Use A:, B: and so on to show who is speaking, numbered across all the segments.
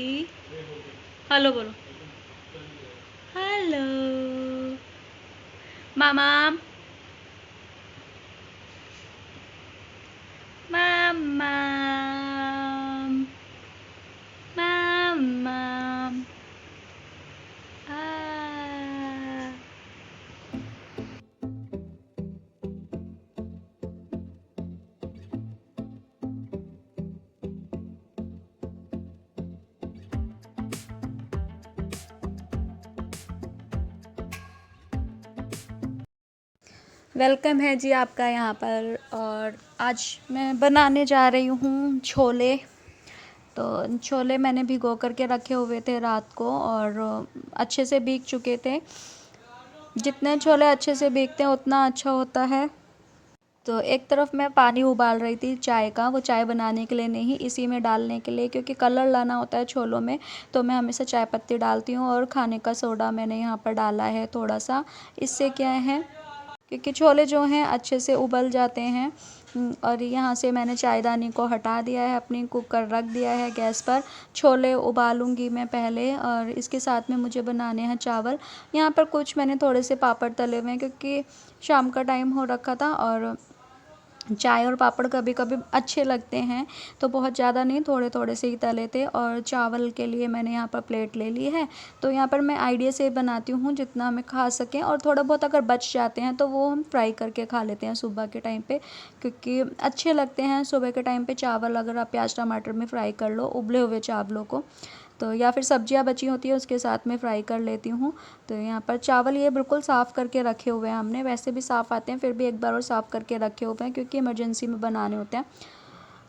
A: Hello बोलो। Hello मामा। मामा। मामा। आ। Welcome है जी आपका यहाँ पर। और आज मैं बनाने जा रही हूँ छोले। तो छोले मैंने भिगो करके रखे हुए थे रात को और अच्छे से भीग चुके थे। जितने छोले अच्छे से भीगते हैं उतना अच्छा होता है। तो एक तरफ मैं पानी उबाल रही थी चाय का, वो चाय बनाने के लिए नहीं, इसी में डालने के लिए, क्योंकि कलर लाना होता है छोलों में। तो मैं हमेशा चाय पत्ती डालती हूँ और खाने का सोडा मैंने यहाँ पर डाला है थोड़ा सा। इससे क्या है, क्योंकि छोले जो हैं अच्छे से उबल जाते हैं। और यहाँ से मैंने चायदानी को हटा दिया है, अपनी कुकर रख दिया है गैस पर। छोले उबालूंगी मैं पहले और इसके साथ में मुझे बनाने हैं चावल। यहाँ पर कुछ मैंने थोड़े से पापड़ तले हुए हैं, क्योंकि शाम का टाइम हो रखा था और चाय और पापड़ कभी कभी अच्छे लगते हैं। तो बहुत ज़्यादा नहीं, थोड़े थोड़े से ही तले थे। और चावल के लिए मैंने यहाँ पर प्लेट ले ली है। तो यहाँ पर मैं आइडिया से बनाती हूँ जितना हमें खा सकें, और थोड़ा बहुत अगर बच जाते हैं तो वो हम फ्राई करके खा लेते हैं सुबह के टाइम पे, क्योंकि अच्छे लगते हैं सुबह के टाइम पे चावल। अगर आप प्याज टमाटर में फ्राई कर लो उबले हुए चावलों को, तो या फिर सब्जियां बची होती है उसके साथ में फ्राई कर लेती हूँ। तो यहाँ पर चावल ये बिल्कुल साफ़ करके रखे हुए हैं हमने, वैसे भी साफ़ आते हैं, फिर भी एक बार और साफ़ करके रखे हुए हैं क्योंकि इमरजेंसी में बनाने होते हैं।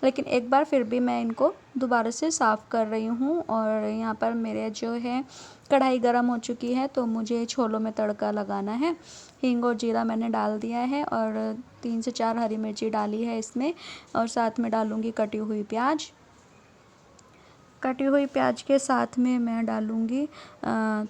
A: लेकिन एक बार फिर भी मैं इनको दोबारा से साफ़ कर रही हूँ। और यहाँ पर मेरे जो है कढ़ाई गर्म हो चुकी है, तो मुझे छोलों में तड़का लगाना है। हींग और जीरा मैंने डाल दिया है और 3 से 4 हरी मिर्ची डाली है इसमें, और साथ में डालूँगी कटी हुई प्याज। कटी हुई प्याज के साथ में मैं डालूँगी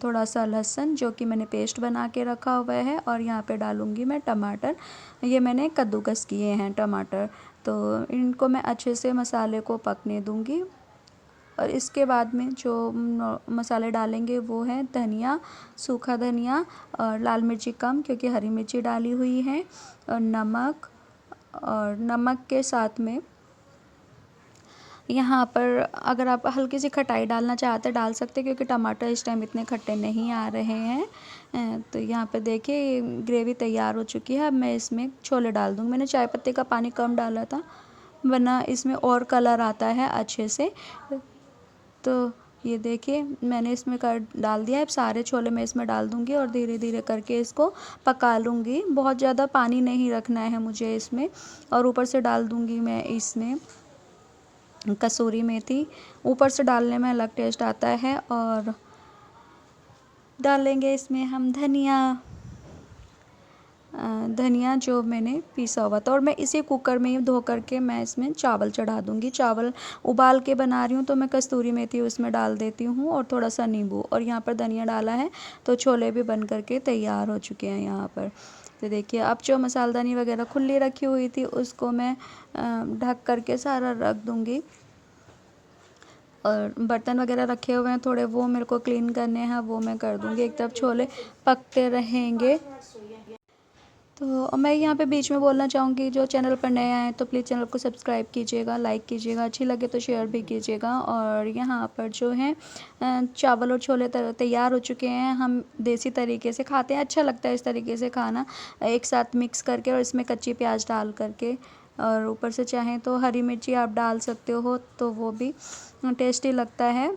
A: थोड़ा सा लहसुन, जो कि मैंने पेस्ट बना के रखा हुआ है। और यहाँ पे डालूँगी मैं टमाटर, ये मैंने कद्दूकस किए हैं टमाटर। तो इनको मैं अच्छे से मसाले को पकने दूँगी। और इसके बाद में जो मसाले डालेंगे वो है धनिया, सूखा धनिया, और लाल मिर्ची कम क्योंकि हरी मिर्ची डाली हुई है, और नमक। और नमक के साथ में यहाँ पर अगर आप हल्की सी खटाई डालना चाहते हैं डाल सकते हैं, क्योंकि टमाटर इस टाइम इतने खट्टे नहीं आ रहे हैं। तो यहाँ पे देखिए ग्रेवी तैयार हो चुकी है। अब मैं इसमें छोले डाल दूँगी। मैंने चाय पत्ती का पानी कम डाला था, वरना इसमें और कलर आता है अच्छे से। तो ये देखिए मैंने इसमें कर डाल दिया है। अब सारे छोले मैं इसमें डाल दूँगी और धीरे धीरे करके इसको पका लूँगी। बहुत ज़्यादा पानी नहीं रखना है मुझे इसमें। और ऊपर से डाल दूँगी मैं इसमें कसूरी मेथी, ऊपर से डालने में अलग टेस्ट आता है। और डालेंगे इसमें हम धनिया, धनिया जो मैंने पीसा हुआ था। और मैं इसी कुकर में ही धो करके मैं इसमें चावल चढ़ा दूँगी। चावल उबाल के बना रही हूँ तो मैं कस्तूरी मेथी उसमें डाल देती हूँ और थोड़ा सा नींबू, और यहाँ पर धनिया डाला है। तो छोले भी बन करके तैयार हो चुके हैं यहाँ पर। तो देखिए अब जो मसालदानी वगैरह खुली रखी हुई थी उसको मैं ढक करके सारा रख दूँगी। और बर्तन वगैरह रखे हुए हैं थोड़े, वो मेरे को क्लीन करने हैं, वो मैं कर दूँगी। एक तरफ छोले पकते रहेंगे। तो मैं यहाँ पे बीच में बोलना चाहूँगी, जो चैनल पर नए आए हैं तो प्लीज़ चैनल को सब्सक्राइब कीजिएगा, लाइक कीजिएगा, अच्छी लगे तो शेयर भी कीजिएगा। और यहाँ पर जो है चावल और छोले तैयार हो चुके हैं। हम देसी तरीके से खाते हैं, अच्छा लगता है इस तरीके से खाना, एक साथ मिक्स करके और इसमें कच्ची प्याज डाल करके। और ऊपर से चाहें तो हरी मिर्ची आप डाल सकते हो, तो वो भी टेस्टी लगता है।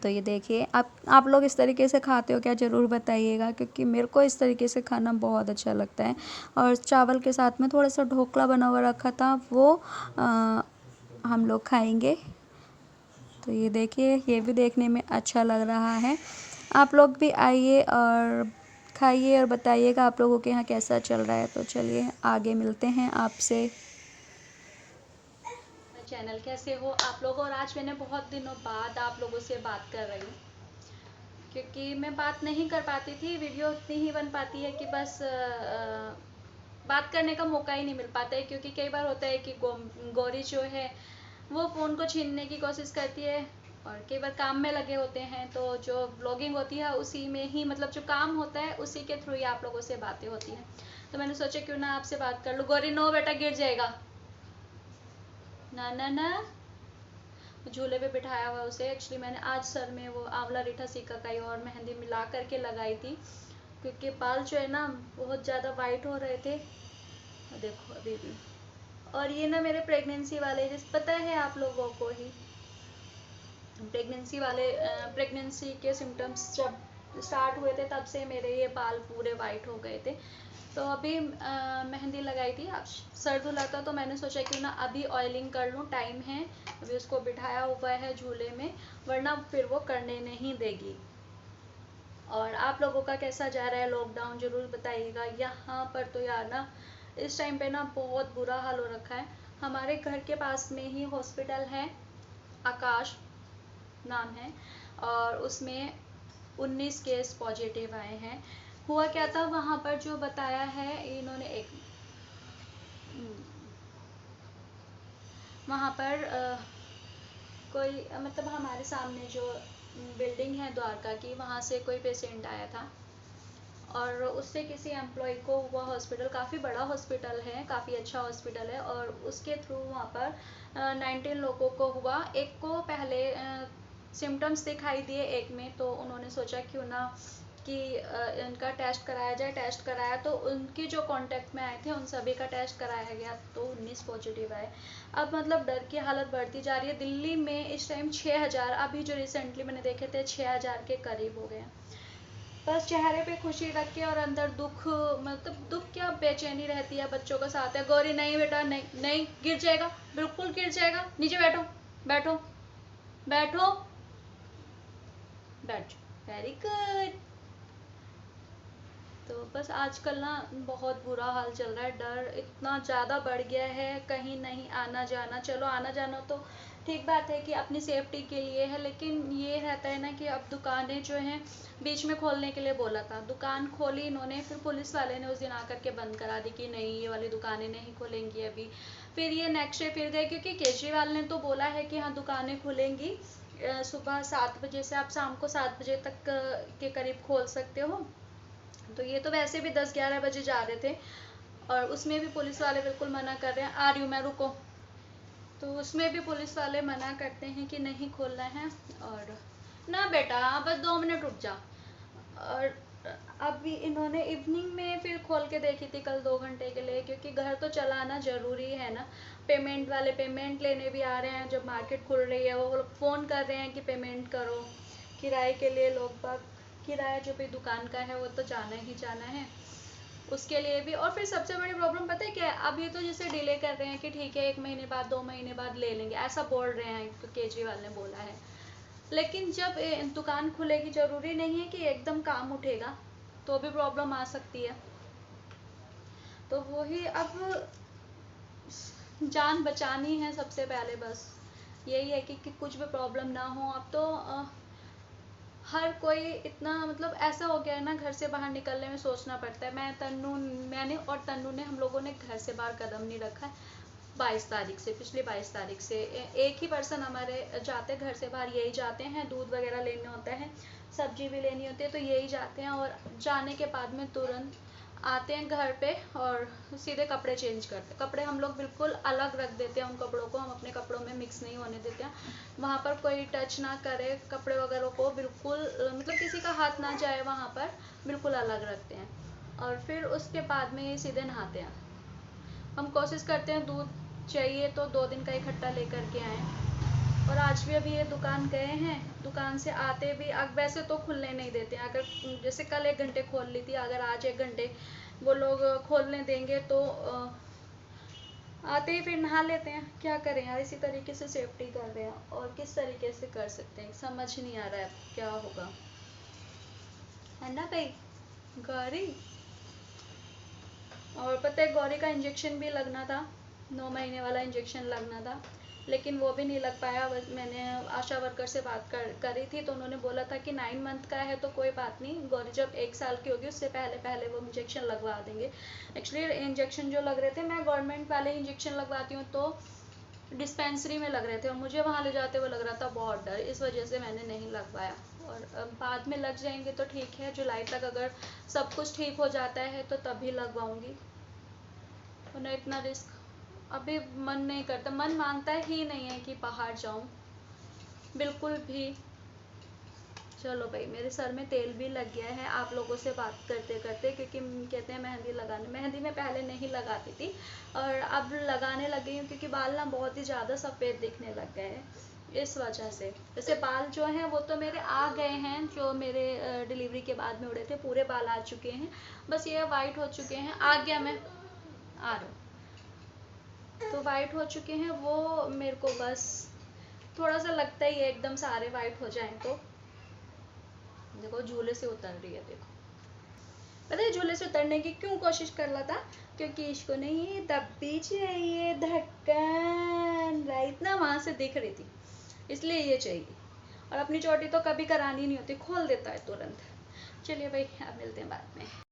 A: तो ये देखिए आप लोग इस तरीके से खाते हो क्या, ज़रूर बताइएगा, क्योंकि मेरे को इस तरीके से खाना बहुत अच्छा लगता है। और चावल के साथ में थोड़ा सा ढोकला बना हुआ रखा था, वो हम लोग खाएंगे। तो ये देखिए ये भी देखने में अच्छा लग रहा है। आप लोग भी आइए और खाइए और बताइएगा आप लोगों के यहाँ कैसा चल रहा है। तो चलिए आगे मिलते हैं आपसे। चैनल कैसे हो आप लोग। और आज मैंने बहुत दिनों बाद आप लोगों से बात कर रही हूँ, क्योंकि मैं बात नहीं कर पाती थी, वीडियो उतनी ही बन पाती है कि बस बात करने का मौका ही नहीं मिल पाता है। क्योंकि कई बार होता है कि गौरी जो है वो फ़ोन को छीनने की कोशिश करती है, और कई बार काम में लगे होते हैं, तो जो ब्लॉगिंग होती है उसी में ही, मतलब जो काम होता है उसी के थ्रू ही आप लोगों से बातें होती हैं। तो मैंने सोचा क्यों ना आपसे बात कर लूँ। गौरी नो बेटा, गिर जाएगा ना ना ना। झूले पे बिठाया हुआ उसे। एक्चुअली मैंने आज सर में वो आंवला रीठा सिकाकाई और मेहंदी मिला करके लगाई थी, क्योंकि बाल जो है ना बहुत ज़्यादा वाइट हो रहे थे। देखो अभी भी। और ये ना मेरे प्रेगनेंसी वाले, जिस पता है आप लोगों को ही, प्रेगनेंसी के सिम्टम्स जब स्टार्ट हुए थे तब से मेरे ये बाल पूरे वाइट हो गए थे। तो अभी मेहंदी लगाई थी। अब सर धुला था तो मैंने सोचा कि ना अभी ऑयलिंग कर लूँ, टाइम है। अभी उसको बिठाया हुआ है झूले में, वरना फिर वो करने नहीं देगी। और आप लोगों का कैसा जा रहा है लॉकडाउन, ज़रूर बताइएगा। यहाँ पर तो यार ना इस टाइम पे ना बहुत बुरा हाल हो रखा है। हमारे घर के पास में ही हॉस्पिटल है, आकाश नाम है, और उसमें 19 केस पॉजिटिव आए हैं। हुआ क्या था वहाँ पर, जो बताया है इन्होंने, एक वहाँ पर कोई मतलब हमारे सामने जो बिल्डिंग है द्वारका की, वहाँ से कोई पेशेंट आया था और उससे किसी एम्प्लॉय को हुआ। हॉस्पिटल काफ़ी बड़ा हॉस्पिटल है, काफ़ी अच्छा हॉस्पिटल है, और उसके थ्रू वहाँ पर 19 लोगों को हुआ। एक को पहले सिम्टम्स दिखाई दिए एक में, तो उन्होंने सोचा क्यों ना कि इनका टेस्ट कराया जाए। टेस्ट कराया तो उनके जो कांटेक्ट में आए थे उन सभी का टेस्ट कराया गया, तो 19 पॉजिटिव आए। अब मतलब डर की हालत बढ़ती जा रही है। दिल्ली में इस टाइम 6000, अभी जो रिसेंटली मैंने देखे थे 6000 के करीब हो गए हैं। बस चेहरे पे खुशी रख के और अंदर दुख, मतलब दुख क्या, बेचैनी रहती है। बच्चों का साथ है। गौरी नहीं बेटा, नहीं नहीं, गिर जाएगा, बिल्कुल गिर जाएगा। नीचे बैठो, बैठो, बैठो, बैठ। Very good. तो बस आजकल ना बहुत बुरा हाल चल रहा है। डर इतना ज़्यादा बढ़ गया है, कहीं नहीं आना जाना। चलो आना जाना तो ठीक बात है कि अपनी सेफ्टी के लिए है, लेकिन ये रहता है ना कि अब दुकानें जो हैं, बीच में खोलने के लिए बोला था, दुकान खोली इन्होंने, फिर पुलिस वाले ने उस दिन आकर के बंद करा दी कि नहीं ये वाली दुकानें नहीं खोलेंगी अभी। फिर ये नेक्स्ट डे फिर गए, क्योंकि केजरीवाल ने तो बोला है कि हाँ दुकानें खुलेंगी सुबह 7 बजे से आप शाम को 7 बजे तक के करीब खोल सकते हो। तो ये तो वैसे भी 10-11 बजे जा रहे थे, और उसमें भी पुलिस वाले बिल्कुल मना कर रहे हैं। आ रही हूँ मैं, रुको। तो उसमें भी पुलिस वाले मना करते हैं कि नहीं खोलना है। और ना बेटा, बस 2 मिनट रुक जा। और अभी इन्होंने इवनिंग में फिर खोल के देखी थी कल 2 घंटे के लिए, क्योंकि घर तो चलाना ज़रूरी है ना। पेमेंट वाले पेमेंट लेने भी आ रहे हैं, जब मार्केट खुल रही है वो लोग फ़ोन कर रहे हैं कि पेमेंट करो। किराए के लिए लोग बाग, किराया जो भी दुकान का है वो तो जाना ही जाना है, उसके लिए भी। और फिर सबसे बड़ी प्रॉब्लम पता है क्या है, अब ये तो जैसे डिले कर रहे हैं कि ठीक है 1 महीने बाद 2 महीने बाद ले लेंगे, ऐसा बोल रहे हैं, तो केजरीवाल ने बोला है। लेकिन जब दुकान खुलेगी, ज़रूरी नहीं है कि एकदम काम उठेगा, तो भी प्रॉब्लम आ सकती है। तो वही, अब जान बचानी है सबसे पहले, बस यही है कि कुछ भी प्रॉब्लम ना हो। अब तो हर कोई इतना, मतलब ऐसा हो गया है ना, घर से बाहर निकलने में सोचना पड़ता है। मैंने और तन्नू ने, हम लोगों ने घर से बाहर कदम नहीं रखा है 22 तारीख से, पिछली 22 तारीख से। एक ही पर्सन हमारे जाते घर से बाहर, यही जाते हैं, दूध वगैरह लेने होता है, सब्जी भी लेनी होती है, तो यही जाते हैं। और जाने के बाद में तुरंत आते हैं घर पे और सीधे कपड़े चेंज करते हैं। कपड़े हम लोग बिल्कुल अलग रख देते हैं, उन कपड़ों को हम अपने कपड़ों में मिक्स नहीं होने देते हैं। वहाँ पर कोई टच ना करे कपड़े वगैरह को, बिल्कुल मतलब किसी का हाथ ना जाए वहाँ पर, बिल्कुल अलग रखते हैं। और फिर उसके बाद में ये सीधे नहाते हैं। हम कोशिश करते हैं दूध चाहिए तो 2 दिन का इकट्ठा लेकर के आएँ। और आज भी अभी ये दुकान गए हैं, दुकान से आते भी, अब वैसे तो खुलने नहीं देते हैं। अगर जैसे कल 1 घंटे खोल ली थी, अगर आज 1 घंटे वो लोग खोलने देंगे तो आते ही फिर नहा लेते हैं। क्या करें यार, इसी तरीके से सेफ्टी कर रहे हैं, और किस तरीके से कर सकते हैं समझ नहीं आ रहा है क्या होगा, है ना भाई गौरी। और पता है गौरी का इंजेक्शन भी लगना था, 9 महीने वाला इंजेक्शन लगना था, लेकिन वो भी नहीं लग पाया। मैंने आशा वर्कर से बात करी थी, तो उन्होंने बोला था कि 9 मंथ का है तो कोई बात नहीं, गौरी जब 1 साल की होगी उससे पहले पहले वो इंजेक्शन लगवा देंगे। एक्चुअली इंजेक्शन जो लग रहे थे, मैं गवर्नमेंट वाले इंजेक्शन लगवाती हूँ, तो डिस्पेंसरी में लग रहे थे और मुझे वहाँ ले जाते हुए लग रहा था बहुत डर, इस वजह से मैंने नहीं लगवाया। और बाद में लग जाएंगे तो ठीक है, जुलाई तक अगर सब कुछ ठीक हो जाता है तो तभी लगवाऊंगी, वरना इतना रिस्क अभी मन नहीं करता, मन मानता ही नहीं है कि बाहर जाऊं बिल्कुल भी। चलो भाई, मेरे सर में तेल भी लग गया है आप लोगों से बात करते करते, क्योंकि कहते हैं मेहंदी लगाने, मेहंदी मैं पहले नहीं लगाती थी और अब लगाने लग गई हूँ, क्योंकि बाल ना बहुत ही ज़्यादा सफ़ेद दिखने लग गए हैं इस वजह से। वैसे बाल जो हैं वो तो मेरे आ गए हैं, जो मेरे डिलीवरी के बाद में उड़े थे पूरे बाल आ चुके हैं, बस ये वाइट हो चुके हैं। आ गया, मैं आ रहा हूँ, तो वाइट हो चुके हैं वो, मेरे को बस थोड़ा सा लगता ही है एकदम सारे वाइट हो जाएं तो। देखो झूले से उतर रही है, देखो पता है झूले से उतरने की क्यों कोशिश कर रहा था, क्योंकि इसको नहीं दब्बी चाहिए, ढक्कन राइट ना, वहां से दिख रही थी इसलिए ये चाहिए। और अपनी चोटी तो कभी करानी नहीं होती, खोल देता है तुरंत। चलिए भाई, अब मिलते हैं बाद में।